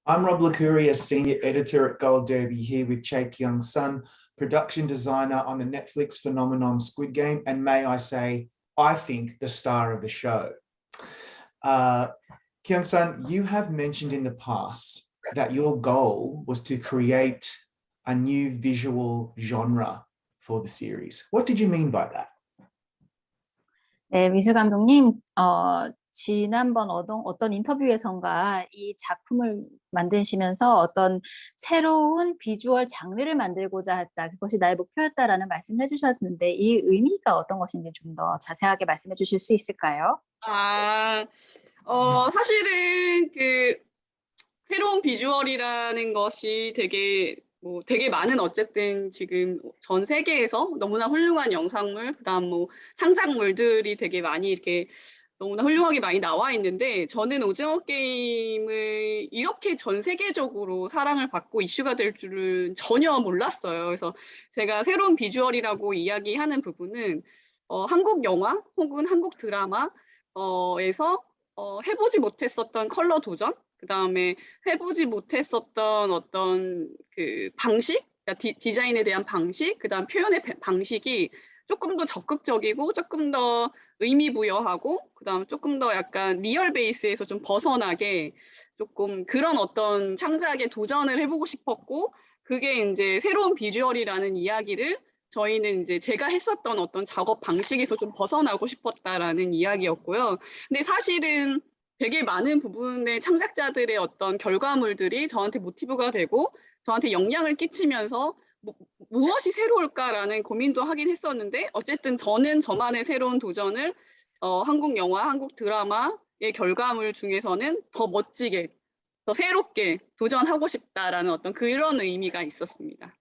I'm Rob Licuria, Senior Editor at Gold Derby, here with Chae Kyoung-sun, Production Designer on the Netflix phenomenon Squid Game, and may I say, I think the star of the show. Kyoung-sun, you have mentioned in the past that your goal was to create a new visual genre for the series. What did you mean by that? 네, 미술 감독님, 지난번 어떤 인터뷰에선가 이 작품을 만드시면서 어떤 새로운 비주얼 장르를 만들고자 했다. 그것이 나의 목표였다라는 말씀을 해주셨는데 이 의미가 어떤 것인지 좀 더 자세하게 말씀해 주실 수 있을까요? 사실은 그 새로운 비주얼이라는 것이 되게 많은 어쨌든 지금 전 세계에서 너무나 훌륭한 영상물, 그다음 뭐 창작물들이 되게 많이 이렇게 너무나 훌륭하게 많이 나와 있는데 저는 오징어 게임을 이렇게 전 세계적으로 사랑을 받고 이슈가 될 줄은 전혀 몰랐어요. 그래서 제가 새로운 비주얼이라고 이야기하는 부분은 한국 영화 혹은 한국 드라마에서 해보지 못했었던 컬러 도전, 그다음에 해보지 못했었던 어떤 그 방식, 디자인에 대한 방식, 그다음 표현의 방식이 조금 더 적극적이고 조금 더 의미 부여하고 그다음 조금 더 약간 리얼 베이스에서 좀 벗어나게 조금 그런 어떤 창작에 도전을 해보고 싶었고 그게 이제 새로운 비주얼이라는 이야기를 저희는 이제 제가 했었던 어떤 작업 방식에서 좀 벗어나고 싶었다라는 이야기였고요. 근데 사실은 되게 많은 부분의 창작자들의 어떤 결과물들이 저한테 모티브가 되고 저한테 영향을 끼치면서 무엇이 새로울까라는 고민도 하긴 했었는데 어쨌든 저는 저만의 새로운 도전을 한국 영화, 한국 드라마의 결과물 중에서는 더 멋지게, 더 새롭게 도전하고 싶다라는 어떤 그런 의미가 있었습니다.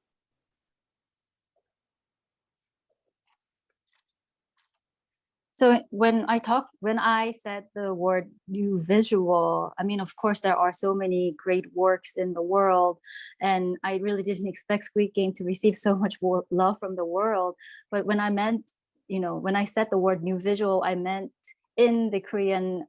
So when I said the word new visual, I mean, of course, there are so many great works in the world, and I really didn't expect Squid Game to receive so much love from the world. But when when I said the word new visual, I meant in the Korean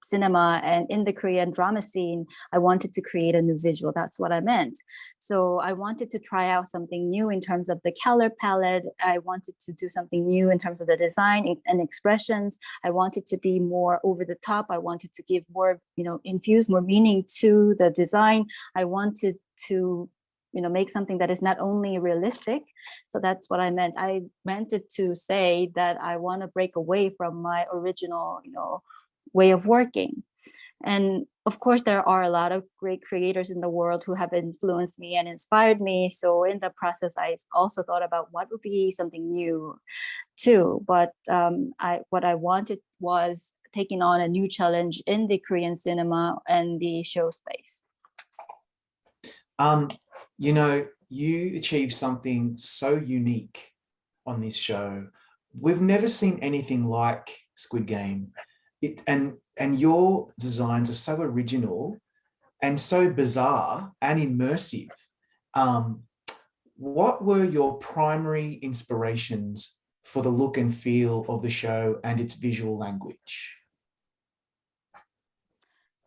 cinema and in the Korean drama scene, I wanted to create a new visual. That's what I meant. So I wanted to try out something new in terms of the color palette. I wanted to do something new in terms of the design and expressions. I wanted to be more over the top. I wanted to give more, infuse more meaning to the design. I wanted to make something that is not only realistic. So that's what I meant. I meant it to say that I want to break away from my original, way of working. And of course, there are a lot of great creators in the world who have influenced me and inspired me. So in the process, I also thought about what would be something new too. But what I wanted was taking on a new challenge in the Korean cinema and the show space. You achieved something so unique on this show. We've never seen anything like Squid Game. And your designs are so original and so bizarre and immersive. What were your primary inspirations for the look and feel of the show and its visual language?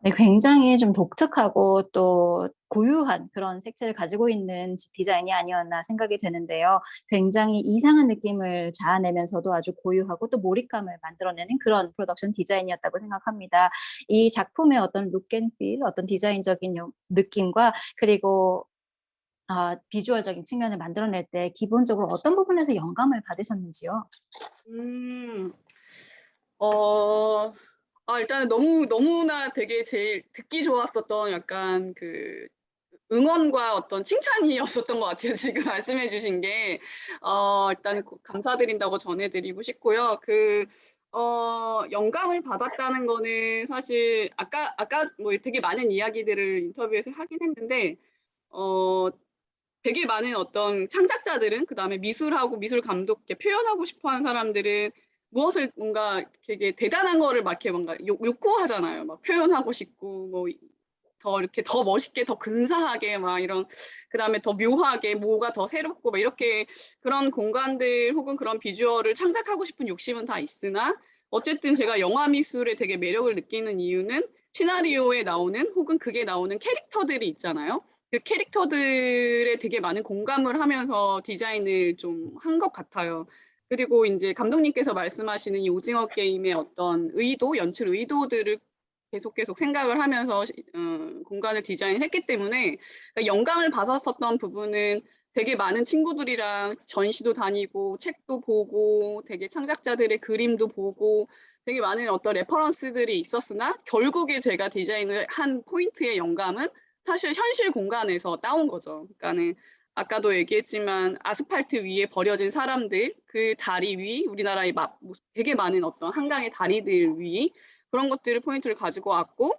네, 굉장히 좀 독특하고 또 고유한 그런 색채를 가지고 있는 디자인이 아니었나 생각이 되는데요. 굉장히 이상한 느낌을 자아내면서도 아주 고유하고 또 몰입감을 만들어내는 그런 프로덕션 디자인이었다고 생각합니다. 이 작품의 어떤 룩 앤 필, 어떤 디자인적인 느낌과 그리고 비주얼적인 측면을 만들어낼 때 기본적으로 어떤 부분에서 영감을 받으셨는지요? 일단은 너무나 되게 제일 듣기 좋았었던 약간 그 응원과 어떤 칭찬이었었던 것 같아요. 지금 말씀해 주신 게. 일단 감사드린다고 전해드리고 싶고요. 영감을 받았다는 거는 사실 아까 뭐 되게 많은 이야기들을 인터뷰에서 하긴 했는데, 되게 많은 어떤 창작자들은 그다음에 미술하고 미술 감독 이렇게 표현하고 싶어 하는 사람들은 무엇을 뭔가 되게 대단한 거를 막 이렇게 뭔가 욕구하잖아요. 막 표현하고 싶고 뭐 더 이렇게 더 멋있게 더 근사하게 막 이런 그다음에 더 묘하게 뭐가 더 새롭고 막 이렇게 그런 공간들 혹은 그런 비주얼을 창작하고 싶은 욕심은 다 있으나 어쨌든 제가 영화 미술에 되게 매력을 느끼는 이유는 시나리오에 나오는 혹은 극에 나오는 캐릭터들이 있잖아요. 그 캐릭터들에 되게 많은 공감을 하면서 디자인을 좀 한 것 같아요. 그리고 이제 감독님께서 말씀하시는 이 오징어 게임의 어떤 의도, 연출 의도들을 계속 생각을 하면서 공간을 디자인했기 때문에 그러니까 영감을 받았었던 부분은 되게 많은 친구들이랑 전시도 다니고 책도 보고 되게 창작자들의 그림도 보고 되게 많은 어떤 레퍼런스들이 있었으나 결국에 제가 디자인을 한 포인트의 영감은 사실 현실 공간에서 따온 거죠. 그러니까는 아까도 얘기했지만 아스팔트 위에 버려진 사람들, 그 다리 위, 우리나라의 되게 많은 어떤 한강의 다리들 위 그런 것들을 포인트를 가지고 왔고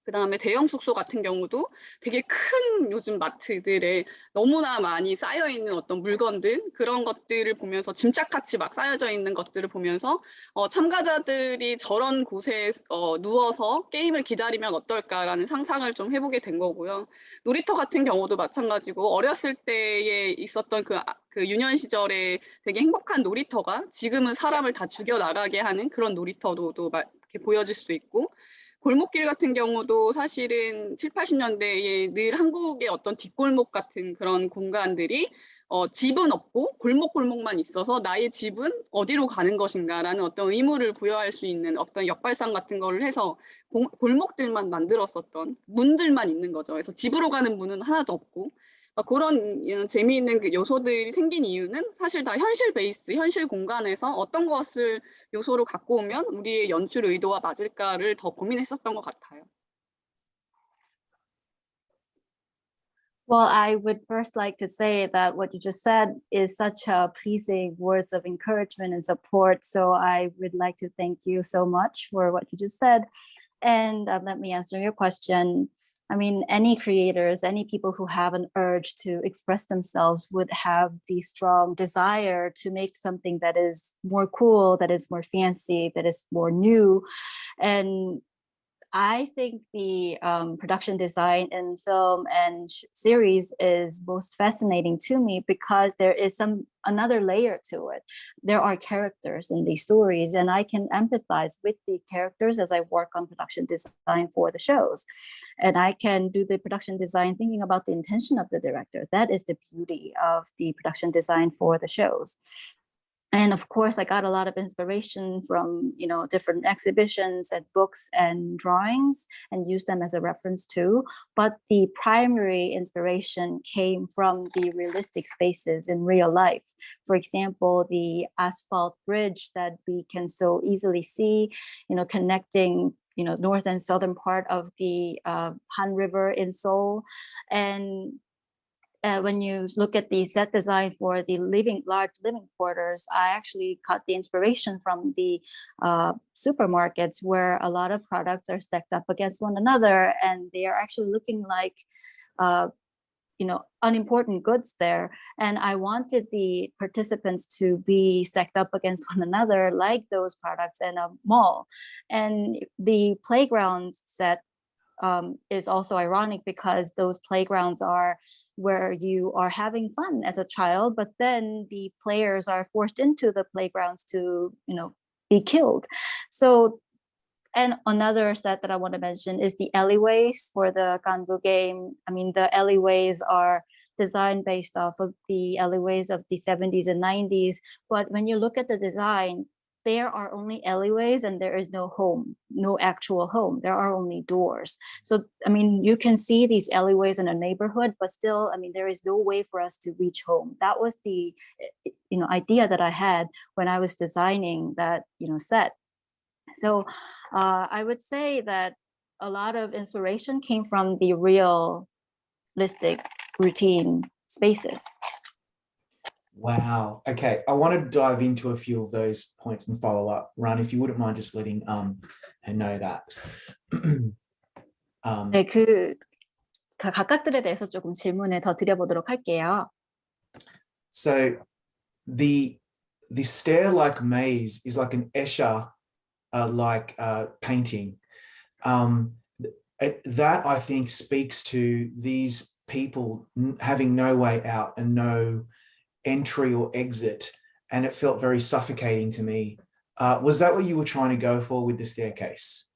그다음에 대형 숙소 같은 경우도 되게 큰 요즘 마트들에 너무나 많이 쌓여 있는 어떤 물건들 그런 것들을 보면서 짐짝같이 막 쌓여져 있는 것들을 보면서 참가자들이 저런 곳에 누워서 게임을 기다리면 어떨까라는 상상을 좀 해보게 된 거고요. 놀이터 같은 경우도 마찬가지고 어렸을 때에 있었던 그 유년 시절에 되게 행복한 놀이터가 지금은 사람을 다 죽여 나가게 하는 그런 놀이터도 이렇게 보여질 수 있고 골목길 같은 경우도 사실은 7, 80년대에 늘 한국의 어떤 뒷골목 같은 그런 공간들이 집은 없고 골목골목만 있어서 나의 집은 어디로 가는 것인가라는 어떤 의무를 부여할 수 있는 어떤 역발상 같은 거를 해서 골목들만 만들었었던 문들만 있는 거죠. 그래서 집으로 가는 문은 하나도 없고 그런 재미있는 그 요소들이 생긴 이유는 사실 다 현실 베이스, 현실 공간에서 어떤 것을 요소로 갖고 오면 우리의 연출 의도와 맞을까를 더 고민했었던 것 같아요. Well, I would first like to say that what you just said is such a pleasing words of encouragement and support. So I would like to thank you so much for what you just said. And let me answer your question. I mean, any creators, any people who have an urge to express themselves would have the strong desire to make something that is more cool, that is more fancy, that is more new. And I think the production design in film and series is most fascinating to me because there is another layer to it. There are characters in these stories, and I can empathize with the characters as I work on production design for the shows. And I can do the production design thinking about the intention of the director. That is the beauty of the production design for the shows. And of course, I got a lot of inspiration from, different exhibitions and books and drawings and used them as a reference too. But the primary inspiration came from the realistic spaces in real life. For example, the asphalt bridge that we can so easily see, connecting north and southern part of the Han River in Seoul. And when you look at the set design for the large living quarters, I actually got the inspiration from the supermarkets where a lot of products are stacked up against one another, and they are actually looking like unimportant goods there. And I wanted the participants to be stacked up against one another like those products in a mall. And the playground set is also ironic because those playgrounds are where you are having fun as a child, but then the players are forced into the playgrounds to, be killed. So, and another set that I want to mention is the alleyways for the Ganbu game. I mean, the alleyways are designed based off of the alleyways of the 70s and 90s. But when you look at the design, there are only alleyways and there is no home, no actual home. There are only doors. So, I mean, you can see these alleyways in a neighborhood, but still, I mean, there is no way for us to reach home. That was the, idea that I had when I was designing that, set. So I would say that a lot of inspiration came from the realistic routine spaces. Wow. Okay. I want to dive into a few of those points and follow up. Ran, if you wouldn't mind just letting her know that. 네, 각각들에 대해서 조금 질문을 더 드려보도록 할게요. So the stair-like maze is like an Escher painting. That I think speaks to these people having no way out and no entry or exit, and it felt very suffocating to me Was that what you were trying to go for with the staircase?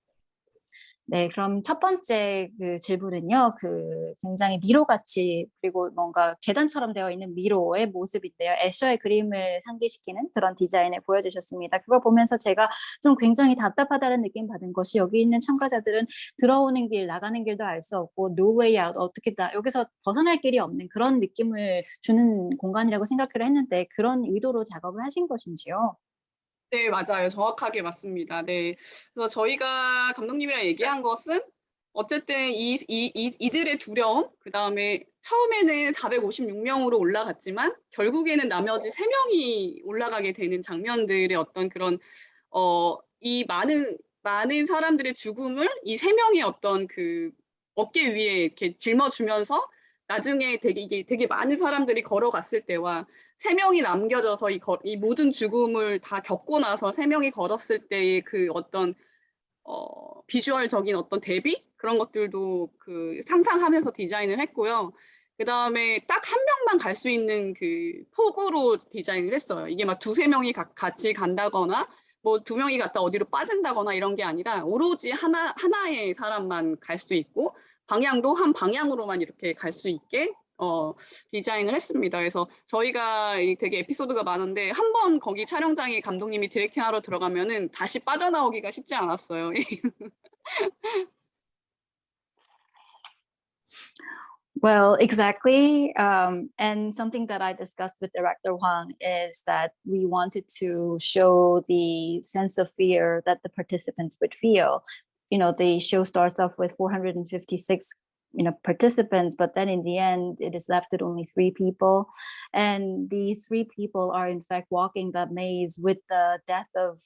네, 그럼 첫 번째 그 질문은요, 그 굉장히 미로같이 그리고 뭔가 계단처럼 되어 있는 미로의 모습인데요. 애셔의 그림을 상기시키는 그런 디자인을 보여주셨습니다. 그걸 보면서 제가 좀 굉장히 답답하다는 느낌 받은 것이 여기 있는 참가자들은 들어오는 길, 나가는 길도 알 수 없고 no way out, 어떻게 여기서 벗어날 길이 없는 그런 느낌을 주는 공간이라고 생각을 했는데 그런 의도로 작업을 하신 것인지요? 네, 맞아요. 정확하게 맞습니다. 네. 그래서 저희가 감독님이랑 얘기한 것은 어쨌든 이들의 두려움, 그다음에 처음에는 456명으로 올라갔지만 결국에는 나머지 3명이 올라가게 되는 장면들의 어떤 그런 이 많은 사람들의 죽음을 이 3명의 어떤 그 어깨 위에 이렇게 짊어주면서 나중에 이게 되게 많은 사람들이 걸어갔을 때와 3명이 남겨져서 이 모든 죽음을 다 겪고 나서 3명이 걸었을 때의 그 어떤 비주얼적인 어떤 대비 그런 것들도 그 상상하면서 디자인을 했고요. 그다음에 딱 한 명만 갈 수 있는 그 폭으로 디자인을 했어요. 이게 막 두세 명이 같이 간다거나 뭐 2명이 갔다 어디로 빠진다거나 이런 게 아니라 오로지 하나의 사람만 갈 수 있고 방향도 한 방향으로만 이렇게 갈 수 있게 디자인을 했습니다. 그래서 저희가 되게 에피소드가 많은데 한 번 거기 촬영장에 감독님이 디렉팅하러 들어가면은 다시 빠져나오기가 쉽지 않았어요. Well, exactly. And something that I discussed with director Hwang is that we wanted to show the sense of fear that the participants would feel. You know, the show starts off with 456 participants, but then in the end it is left with only 3 people, and these 3 people are in fact walking that maze with the death of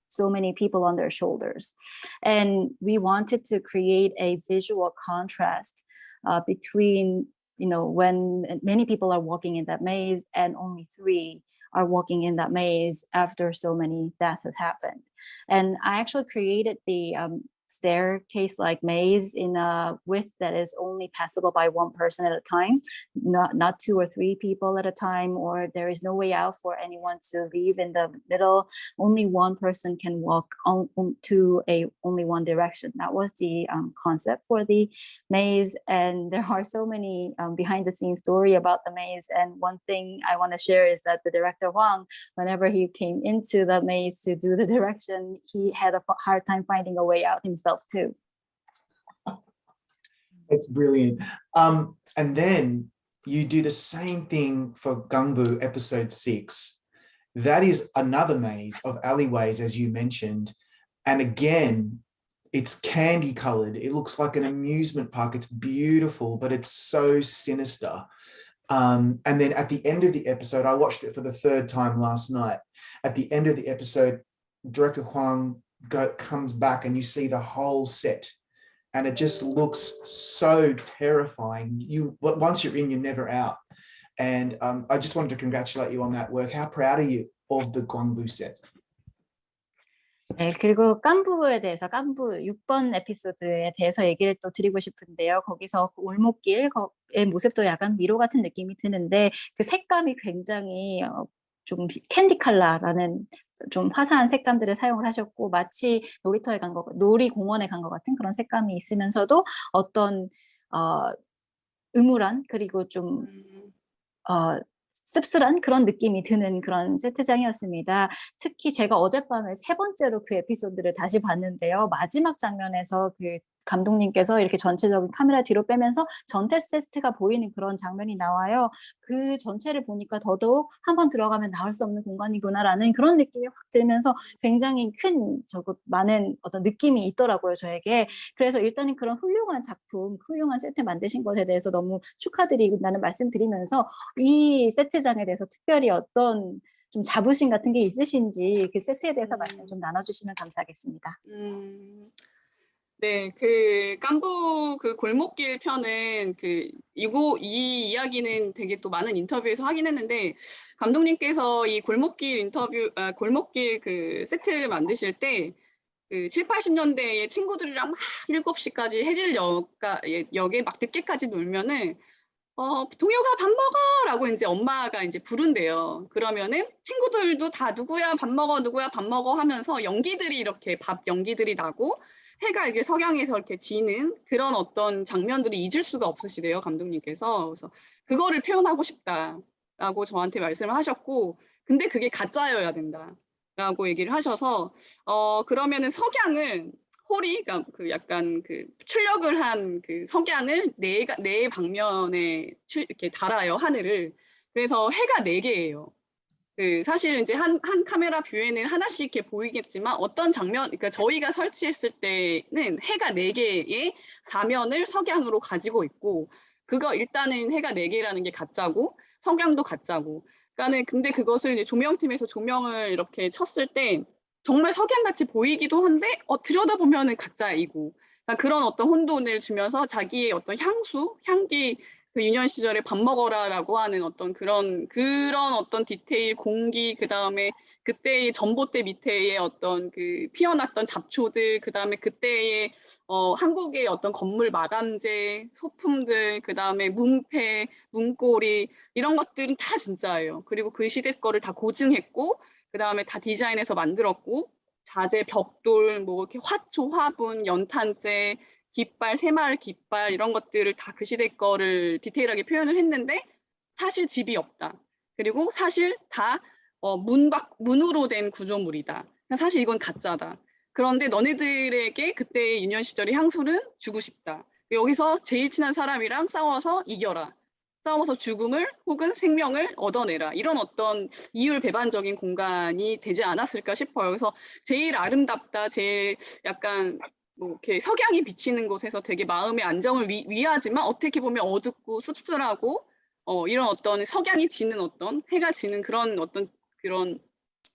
so many people on their shoulders. And we wanted to create a visual contrast between when many people are walking in that maze and only 3 are walking in that maze after so many deaths have happened. And I actually created the staircase like maze in a width that is only passable by 1 person at a time, not 2 or 3 people at a time, or there is no way out for anyone to leave in the middle. Only 1 person can walk to only one direction. That was the concept for the maze, and there are so many behind the scenes story about the maze. And one thing I want to share is that the director Hwang, whenever he came into the maze to do the direction, he had a hard time finding a way out himself too. It's brilliant. And then you do the same thing for Gangbu episode 6. That is another maze of alleyways, as you mentioned. And again, it's candy colored. It looks like an amusement park. It's beautiful, but it's so sinister. And then at the end of the episode, I watched it for the 3rd time last night. At the end of the episode, director Hwang comes back and you see the whole set, and it just looks so terrifying. Once you're in, you're never out. And I just wanted to congratulate you on that work. How proud are you of the Gwangbu set? 네, 그리고 깐부에 대해서 깐부 6번 에피소드에 대해서 얘기를 또 드리고 싶은데요. 거기서 그 올목길의 모습도 약간 미로 같은 느낌이 드는데 그 색감이 굉장히 좀 캔디 컬러라는 좀 화사한 색감들을 사용을 하셨고 마치 놀이공원에 간 것 같은 그런 색감이 있으면서도 어떤 음울한 그리고 좀 씁쓸한 그런 느낌이 드는 그런 세트장이었습니다. 특히 제가 어젯밤에 3번째로 그 에피소드를 다시 봤는데요. 마지막 장면에서 그 감독님께서 이렇게 전체적인 카메라 뒤로 빼면서 전체 세트가 보이는 그런 장면이 나와요. 그 전체를 보니까 더더욱 한번 들어가면 나올 수 없는 공간이구나라는 그런 느낌이 확 들면서 굉장히 많은 어떤 느낌이 있더라고요, 저에게. 그래서 일단은 그런 훌륭한 작품, 훌륭한 세트 만드신 것에 대해서 너무 축하드린다는 말씀드리면서 이 세트장에 대해서 특별히 어떤 좀 자부심 같은 게 있으신지 그 세트에 대해서 말씀 좀 나눠주시면 감사하겠습니다. 네, 그 깐부 그 골목길 편은 이 이야기는 되게 또 많은 인터뷰에서 하긴 했는데 감독님께서 이 골목길 그 세트를 만드실 때 그 7, 80년대에 친구들이랑 막 7시까지 해질 역에 막 늦게까지 놀면은 동요가 밥 먹어라고 이제 엄마가 이제 부른대요. 그러면은 친구들도 다 누구야 밥 먹어 누구야 밥 먹어 하면서 연기들이 이렇게 밥 연기들이 나고 해가 이제 석양에서 이렇게 지는 그런 어떤 장면들을 잊을 수가 없으시대요 감독님께서. 그래서 그거를 표현하고 싶다라고 저한테 말씀을 하셨고, 근데 그게 가짜여야 된다라고 얘기를 하셔서 그러면은 석양을 홀이 그러니까 그 약간 그 출력을 한 그 석양을 네 방면에 이렇게 달아요 하늘을. 그래서 해가 네 개예요. 그 사실 이제 한 카메라 뷰에는 하나씩 이렇게 보이겠지만 어떤 장면, 그러니까 저희가 설치했을 때는 해가 네 개의 사면을 석양으로 가지고 있고, 그거 일단은 해가 네 개라는 게 가짜고 석양도 가짜고. 그러니까는 근데 그것을 이제 조명팀에서 조명을 이렇게 쳤을 때 정말 석양같이 보이기도 한데 들여다보면은 가짜이고. 그러니까 그런 어떤 혼돈을 주면서 자기의 어떤 향기 그 유년 시절에 밥 먹어라라고 하는 어떤 그런 어떤 디테일, 공기, 그 다음에 그때의 전봇대 밑에의 어떤 그 피어났던 잡초들, 그 다음에 그때의 한국의 어떤 건물 마감재, 소품들, 그 다음에 문패, 문고리 이런 것들은 다 진짜예요. 그리고 그 시대 거를 다 고증했고, 그 다음에 다 디자인해서 만들었고, 자재, 벽돌, 뭐 이렇게 화초, 화분, 연탄재, 깃발, 새마을 깃발 이런 것들을 다 그 시대 거를 디테일하게 표현을 했는데 사실 집이 없다. 그리고 사실 다 문으로 된 구조물이다. 사실 이건 가짜다. 그런데 너네들에게 그때의 유년 시절의 향수는 주고 싶다. 여기서 제일 친한 사람이랑 싸워서 이겨라. 싸워서 죽음을 혹은 생명을 얻어내라. 이런 어떤 이율배반적인 공간이 되지 않았을까 싶어요. 그래서 제일 아름답다, 제일 약간 뭐 이렇게 석양이 비치는 곳에서 되게 마음의 안정을 위하지만 어떻게 보면 어둡고 씁쓸하고 이런 어떤 석양이 지는 어떤 해가 지는 그런 어떤 그런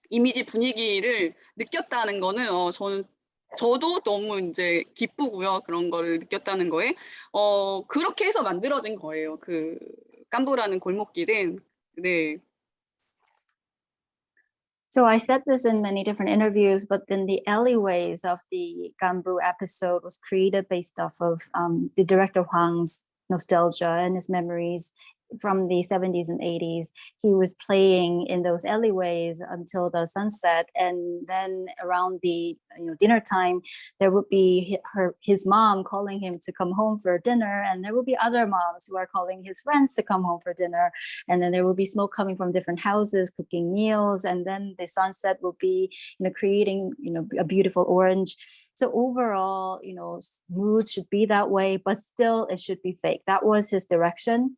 이미지 분위기를 느꼈다는 거는 저도 너무 이제 기쁘고요. 그런 거를 느꼈다는 거에 그렇게 해서 만들어진 거예요. 그 깜부라는 골목길은. 네. So I said this in many different interviews, but then the alleyways of the Gambu episode was created based off of the director Hwang's nostalgia and his memories from the 70s and 80s. He was playing in those alleyways until the sunset, and then around the dinner time, there would be his mom calling him to come home for dinner, and there would be other moms who are calling his friends to come home for dinner, and then there will be smoke coming from different houses cooking meals, and then the sunset will be creating a beautiful orange. So overall, mood should be that way, but still it should be fake. That was his direction.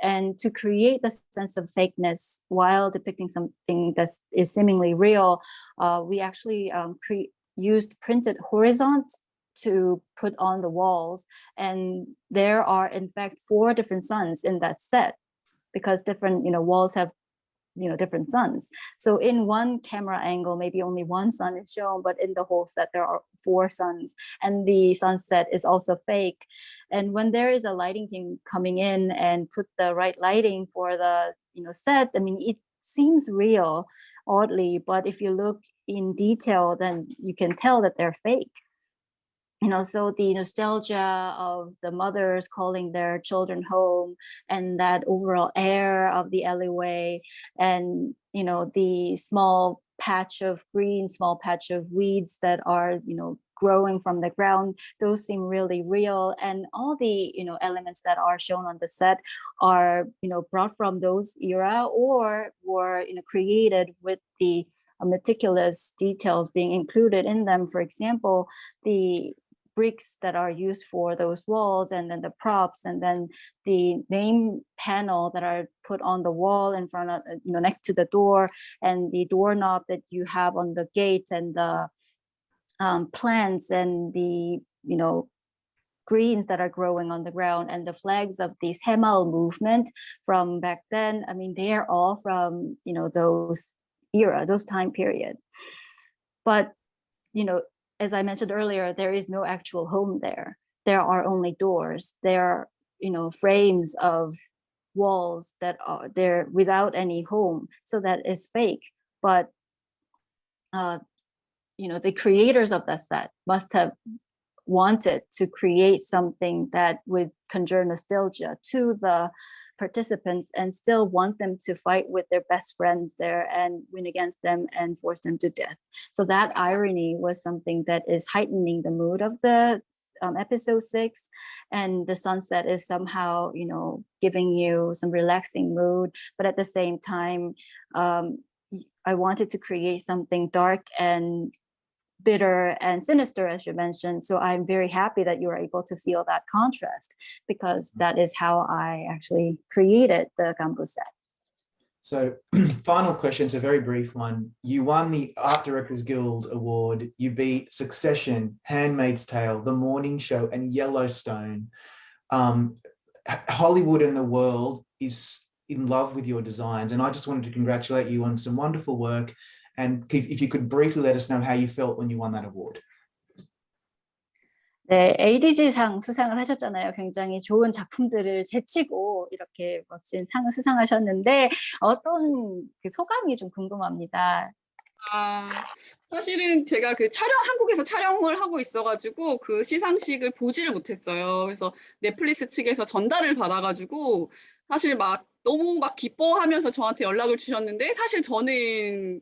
And to create the sense of fakeness while depicting something that is seemingly real, we actually used printed horizons to put on the walls. And there are, in fact, 4 different suns in that set, because different walls have different suns. So in one camera angle, maybe only one sun is shown, but in the whole set there are 4 suns, and the sunset is also fake. And when there is a lighting team coming in and put the right lighting for the set, I mean, it seems real, oddly, but if you look in detail, then you can tell that they're fake. So the nostalgia of the mothers calling their children home, and that overall air of the alleyway, and the small patch of green, small patch of weeds that are growing from the ground, those seem really real. And all the elements that are shown on the set are brought from those era, or were created with the meticulous details being included in them. For example, the bricks that are used for those walls, and then the props, and then the name panel that are put on the wall in front of next to the door, and the doorknob that you have on the gate, and the plants, and the greens that are growing on the ground, and the flags of the Sae-byeok movement from back then. I mean, they are all from those time period. But as I mentioned earlier, there is no actual home there. There are only doors. There are, frames of walls that are there without any home. So that is fake. But, the creators of that set must have wanted to create something that would conjure nostalgia to the participants and still want them to fight with their best friends there and win against them and force them to death. So that irony was something that is heightening the mood of the episode 6, and the sunset is somehow, you know, giving you some relaxing mood, but at the same time, I wanted to create something dark and bitter and sinister, as you mentioned. So I'm very happy that you were able to feel that contrast, because that is how I actually created the Gambu set. So final question, it's a very brief one. You won the Art Directors Guild Award. You beat Succession, Handmaid's Tale, The Morning Show, and Yellowstone. Hollywood and the world is in love with your designs. And I just wanted to congratulate you on some wonderful work. And if you could briefly let us know how you felt when you won that award. 네, ADG상 수상을 하셨잖아요. 굉장히 좋은 작품들을 제치고 이렇게 멋진 상을 수상하셨는데 어떤 그 소감이 좀 궁금합니다. 사실은 제가 그 한국에서 촬영을 하고 있어가지고 그 시상식을 보지를 못했어요. 그래서 넷플릭스 측에서 전달을 받아가지고 사실 막 너무 막 기뻐하면서 저한테 연락을 주셨는데 사실 저는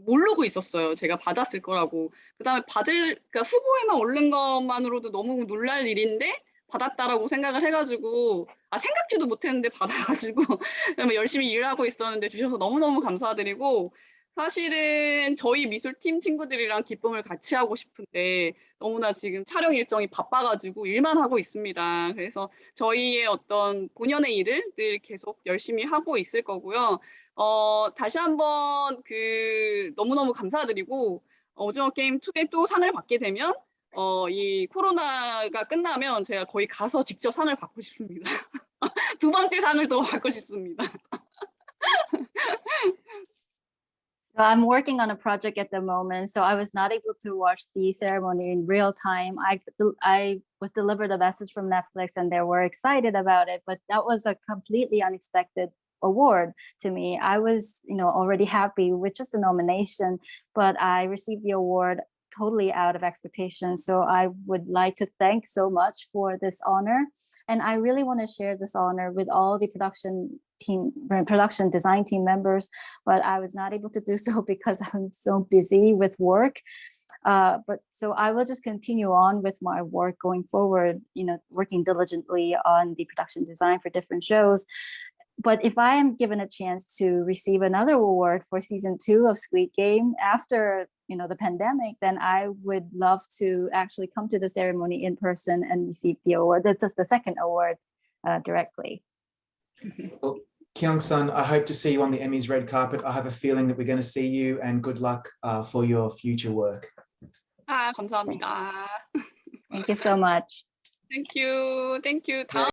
모르고 있었어요. 제가 받았을 거라고. 그다음에 그러니까 후보에만 오른 것만으로도 너무 놀랄 일인데 받았다라고 생각을 해가지고 생각지도 못했는데 받아가지고 열심히 일을 하고 있었는데 주셔서 너무너무 감사드리고, 사실은 저희 미술팀 친구들이랑 기쁨을 같이 하고 싶은데 너무나 지금 촬영 일정이 바빠가지고 일만 하고 있습니다. 그래서 저희의 어떤 본연의 일을 늘 계속 열심히 하고 있을 거고요. 다시 한번 너무너무 감사드리고, 오징어 게임 2에 또 상을 받게 되면 이 코로나가 끝나면 제가 거의 가서 직접 상을 받고 싶습니다. 두 번째 상을 또 받고 싶습니다. So I'm working on a project at the moment, so I was not able to watch the ceremony in real time. I was delivered a message from Netflix and they were excited about it, but that was a completely unexpected award to me. I was, you know, already happy with just the nomination, but I received the award totally out of expectation. So I would like to thank so much for this honor. And I really want to share this honor with all the production design team members, but I was not able to do so because I'm so busy with work. But so I will just continue on with my work going forward, you know, working diligently on the production design for different shows. But if I am given a chance to receive another award for season 2 of Squid Game after, you know, the pandemic, then I would love to actually come to the ceremony in person and receive the award. That's the second award directly. Well, Kyoung-sun, I hope to see you on the Emmys red carpet. I have a feeling that we're going to see you, and good luck for your future work. 감사합니다. Thank you so much. Thank you.